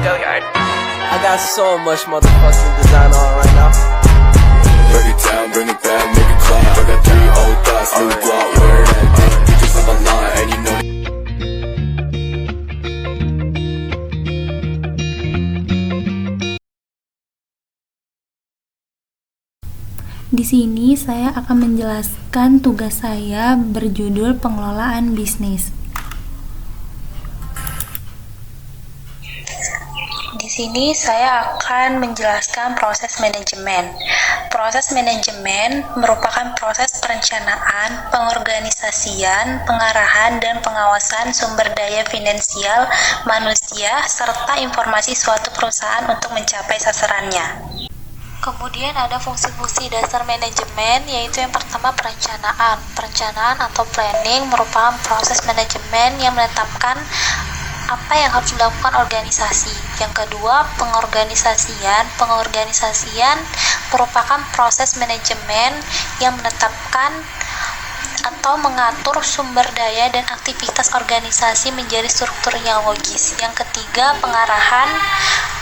Go yard. I got so much motherfucking design on right now. Break it down, bring it back, make it clap. I got 3 old thoughts, new guap, where that dick? You just on the line, and you know. Di sini saya akan menjelaskan tugas saya berjudul pengelolaan bisnis. Di sini saya akan menjelaskan proses manajemen. Proses manajemen merupakan proses perencanaan, pengorganisasian, pengarahan, dan pengawasan sumber daya finansial manusia serta informasi suatu perusahaan untuk mencapai sasarannya. Kemudian ada fungsi-fungsi dasar manajemen, yaitu yang pertama perencanaan. Perencanaan atau planning merupakan proses manajemen yang menetapkan apa yang harus dilakukan organisasi. Yang kedua, pengorganisasian. Pengorganisasian merupakan proses manajemen yang menetapkan atau mengatur sumber daya dan aktivitas organisasi menjadi struktur yang logis. Yang ketiga, pengarahan.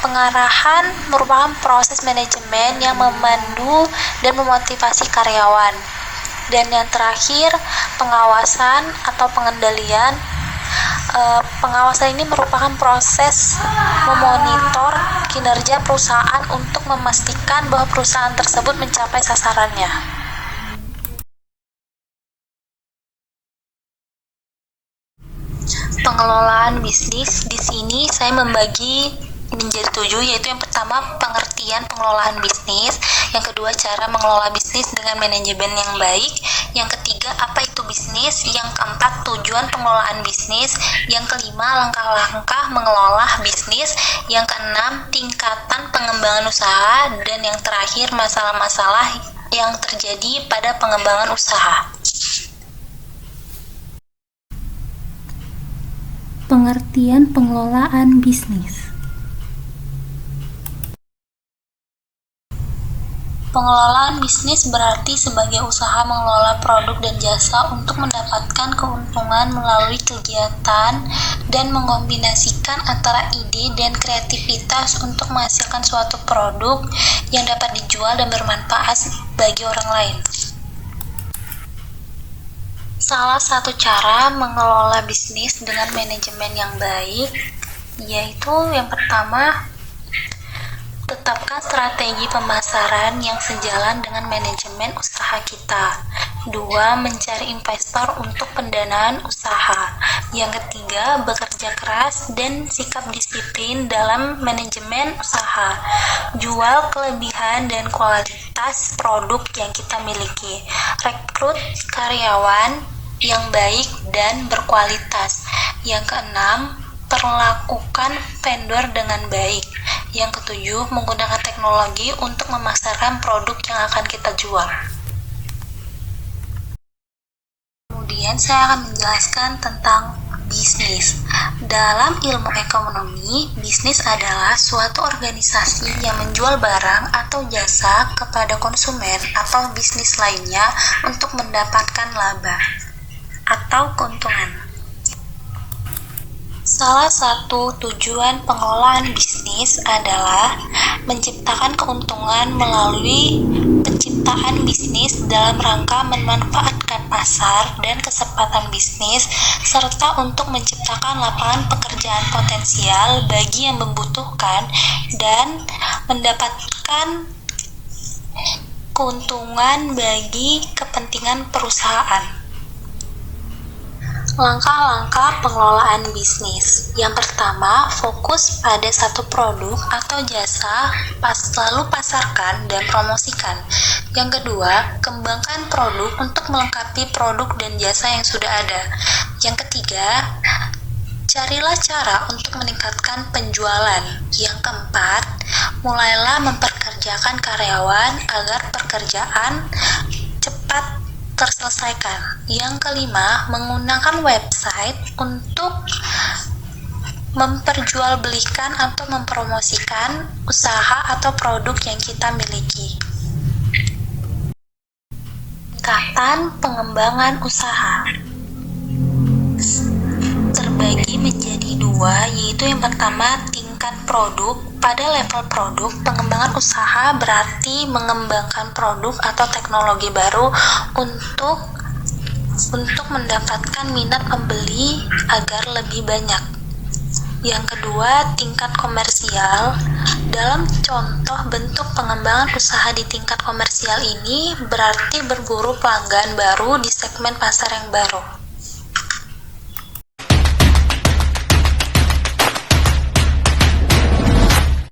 Pengarahan merupakan proses manajemen yang memandu dan memotivasi karyawan. Dan yang terakhir, pengawasan atau pengendalian. Pengawasan ini merupakan proses memonitor kinerja perusahaan untuk memastikan bahwa perusahaan tersebut mencapai sasarannya. Pengelolaan bisnis, di sini saya membagi menjadi 7, yaitu yang pertama pengertian pengelolaan bisnis, yang kedua cara mengelola bisnis dengan manajemen yang baik, yang ketiga apa itu bisnis, yang keempat tujuan pengelolaan bisnis, yang kelima langkah-langkah mengelola bisnis, yang keenam tingkatan pengembangan usaha, dan yang terakhir masalah-masalah yang terjadi pada pengembangan usaha. Pengertian pengelolaan bisnis. Pengelolaan bisnis berarti sebagai usaha mengelola produk dan jasa untuk mendapatkan keuntungan melalui kegiatan dan mengombinasikan antara ide dan kreativitas untuk menghasilkan suatu produk yang dapat dijual dan bermanfaat bagi orang lain. Salah satu cara mengelola bisnis dengan manajemen yang baik yaitu yang pertama, tetapkan strategi pemasaran yang sejalan dengan manajemen usaha kita. 2. Mencari investor untuk pendanaan usaha. Yang ketiga, bekerja keras dan sikap disiplin dalam manajemen usaha. Jual kelebihan dan kualitas produk yang kita miliki. Rekrut karyawan yang baik dan berkualitas. Yang keenam, perlakukan vendor dengan baik. Yang ketujuh, menggunakan teknologi untuk memasarkan produk yang akan kita jual. Kemudian saya akan menjelaskan tentang bisnis. Dalam ilmu ekonomi, bisnis adalah suatu organisasi yang menjual barang atau jasa kepada konsumen atau bisnis lainnya untuk mendapatkan laba atau keuntungan. Salah satu tujuan pengelolaan bisnis adalah menciptakan keuntungan melalui penciptaan bisnis dalam rangka memanfaatkan pasar dan kesempatan bisnis, serta untuk menciptakan lapangan pekerjaan potensial bagi yang membutuhkan dan mendapatkan keuntungan bagi kepentingan perusahaan. Langkah-langkah pengelolaan bisnis. Yang pertama, fokus pada satu produk atau jasa, lalu pasarkan dan promosikan. Yang kedua, kembangkan produk untuk melengkapi produk dan jasa yang sudah ada. Yang ketiga, carilah cara untuk meningkatkan penjualan. Yang keempat, mulailah mempekerjakan karyawan agar pekerjaan cepat terselesaikan. Yang kelima, menggunakan website untuk memperjualbelikan atau mempromosikan usaha atau produk yang kita miliki. Tingkatan pengembangan usaha terbagi menjadi 2, yaitu yang pertama tingkat mengembangkan produk. Pada level produk, pengembangan usaha berarti mengembangkan produk atau teknologi baru untuk mendapatkan minat pembeli agar lebih banyak. Yang kedua, tingkat komersial. Dalam contoh bentuk pengembangan usaha di tingkat komersial ini berarti berburu pelanggan baru di segmen pasar yang baru.